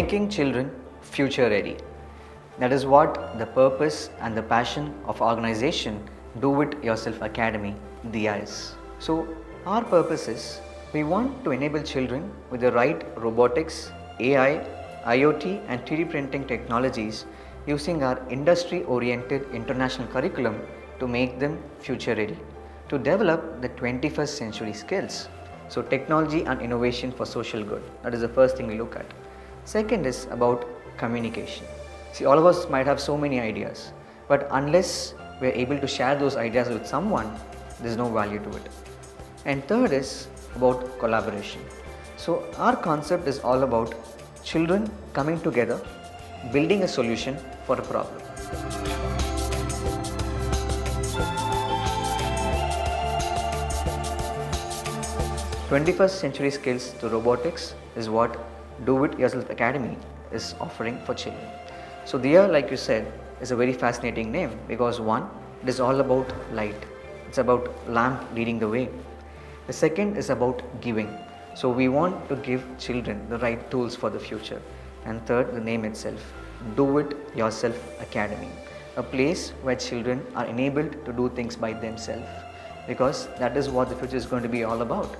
making children future ready. That is what the purpose and the passion of organization Do It Yourself Academy, DIA is. So our purpose is we want to enable children with the right robotics, AI, IoT and 3D printing technologies using our industry-oriented international curriculum to make them future ready, to develop the 21st century skills. So technology and innovation for social good, that is the first thing we look at. Second is about communication. See, all of us might have so many ideas, but unless we are able to share those ideas with someone, there is no value to it. And third is about collaboration. So our concept is all about children coming together, building a solution for a problem. 21st century skills to robotics is what Do It Yourself Academy is offering for children. So DIA, like you said, is a very fascinating name because one, it is all about light. It's about lamp leading the way. The second is about giving. So we want to give children the right tools for the future. And third, the name itself, Do It Yourself Academy, a place where children are enabled to do things by themselves, because that is what the future is going to be all about.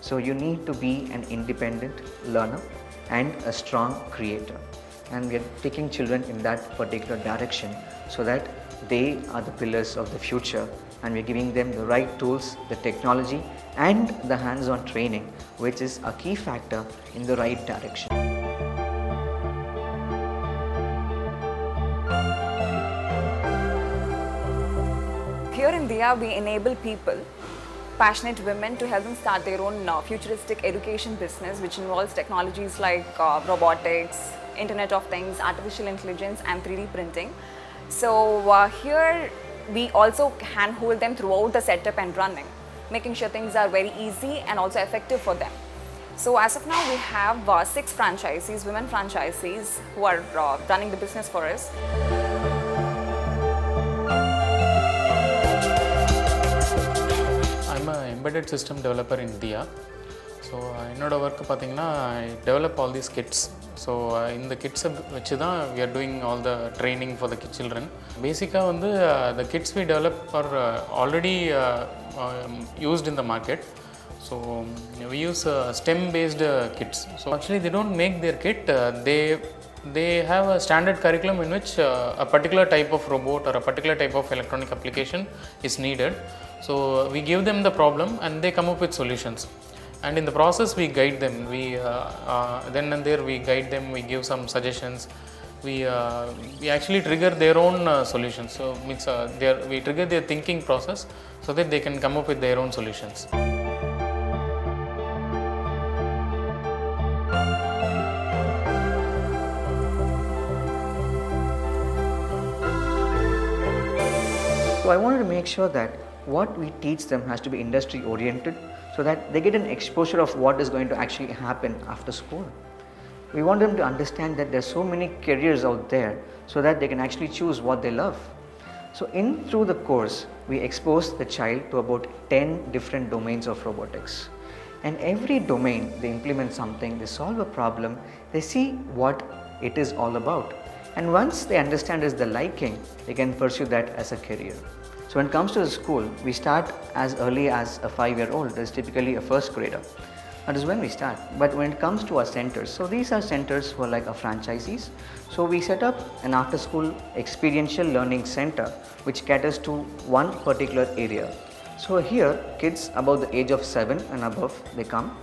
So you need to be an independent learner and a strong creator. And we are taking children in that particular direction so that they are the pillars of the future, and we are giving them the right tools, the technology and the hands-on training, which is a key factor in the right direction. Here in DIA, we enable people, passionate women, to help them start their own futuristic education business, which involves technologies like robotics, Internet of Things, artificial intelligence and 3D printing. So here we also handhold them throughout the setup and running, making sure things are very easy and also effective for them. So as of now, we have 6 franchisees, women franchisees, who are running the business for us. I'm an embedded system developer in DIA. So என்னோட work பார்த்தீங்கன்னா I develop all these kits. So இந்த கிட்ஸை வச்சு தான் we are doing all the training for the children. பேசிக்காக வந்து the kits we develop are already used in the market. So we use STEM based kits. So actually they don't make their kit, they have a standard curriculum in which a particular type of robot or a particular type of electronic application is needed. So we give them the problem and they come up with solutions. And in the process we guide them, we then and there we guide them, we give some suggestions, we actually trigger their own solutions. So means we trigger their thinking process so that they can come up with their own solutions. So I wanted to make sure that what we teach them has to be industry oriented, so that they get an exposure of what is going to actually happen after school. We want them to understand that there are so many careers out there so that they can actually choose what they love. So through the course, we expose the child to about 10 different domains of robotics. And every domain, they implement something, they solve a problem, they see what it is all about. And once they understand is the liking, they can pursue that as a career. So when it comes to the school, we start as early as a 5-year-old, that is typically a first grader. That is when we start. But when it comes to our centers, so these are centers who are like our franchisees. So we set up an after-school experiential learning center which caters to one particular area. So here, kids above the age of 7 and above, they come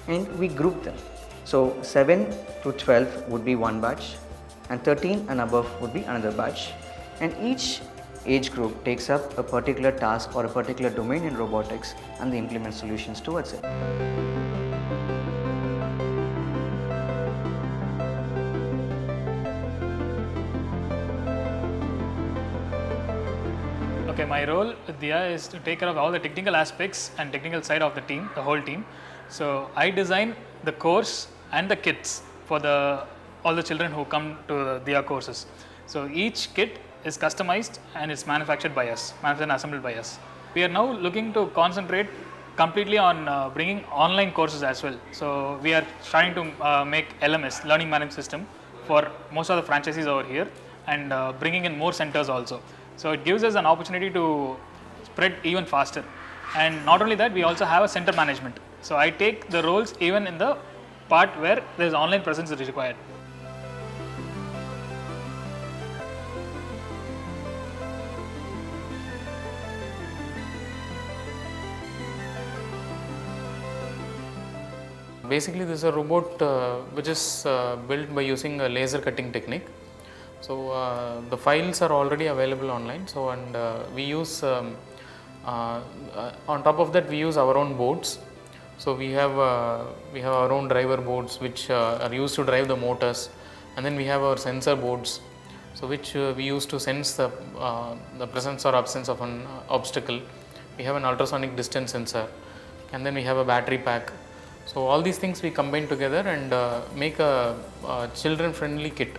and we group them. So 7 to 12 would be one batch and 13 and above would be another batch. And each age group takes up a particular task or a particular domain in robotics and they implement solutions towards it. Okay, my role with DIA is to take care of all the technical aspects and technical side of the team, the whole team. So I design the course and the kits for all the children who come to the DIA courses. So each kit is customized and it's manufactured by us, manufactured and assembled by us. We are now looking to concentrate completely on bringing online courses as well. So we are trying to make LMS, Learning Management System, for most of the franchisees over here and bringing in more centers also. So it gives us an opportunity to spread even faster. And not only that, we also have a center management. So I take the roles even in the part where there is online presence is required. Basically, this is a robot which is built by using a laser cutting technique. So the files are already available online. So and we use on top of that we use our own boards. So we have our own driver boards which are used to drive the motors, and then we have our sensor boards, so which we use to sense the presence or absence of an obstacle. We have an ultrasonic distance sensor, and then we have a battery pack. So all these things we combine together and make a children-friendly kit.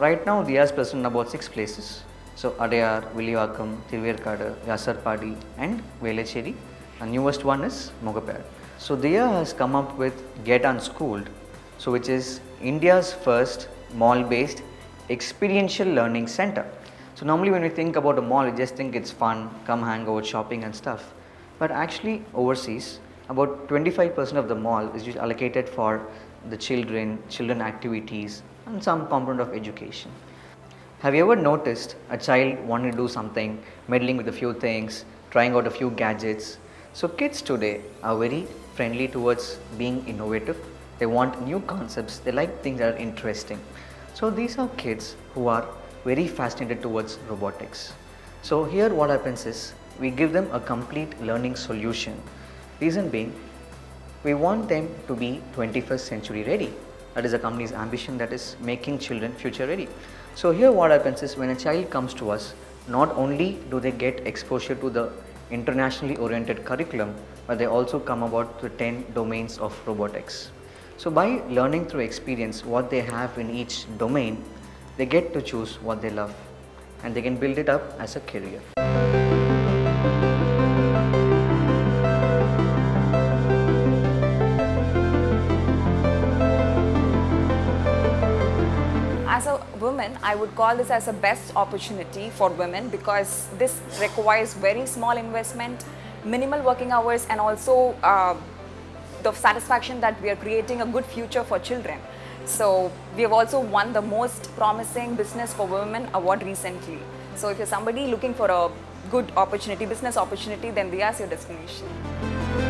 Right now, Diya is present in about 6 places. So Adayar, Villivakam, Thiruvarkadu, Yasarpadi and Velacheri. The newest one is Mogapad. So Diya has come up with Get Unschooled, so which is India's first mall-based experiential learning center. So normally when we think about a mall, we just think it's fun, come hang out, shopping and stuff. But actually overseas, about 25% of the mall is just allocated for the children activities and some component of education. Have you ever noticed a child wanting to do something, meddling with a few things, trying out a few gadgets? So kids today are very friendly towards being innovative. They want new concepts, they like things that are interesting. So these are kids who are very fascinated towards robotics. So here what happens is, we give them a complete learning solution. Reason being, we want them to be 21st century ready. That is the company's ambition, that is making children future ready. So here what happens is, when a child comes to us, not only do they get exposure to the internationally oriented curriculum, but they also come about the 10 domains of robotics. So by learning through experience what they have in each domain, they get to choose what they love and they can build it up as a career. As a woman, I would call this as a best opportunity for women because this requires very small investment, minimal working hours, and also the satisfaction that we are creating a good future for children. So we have also won the most promising business for women award recently. So if you're somebody looking for a good opportunity, business opportunity, then Diya is your destination.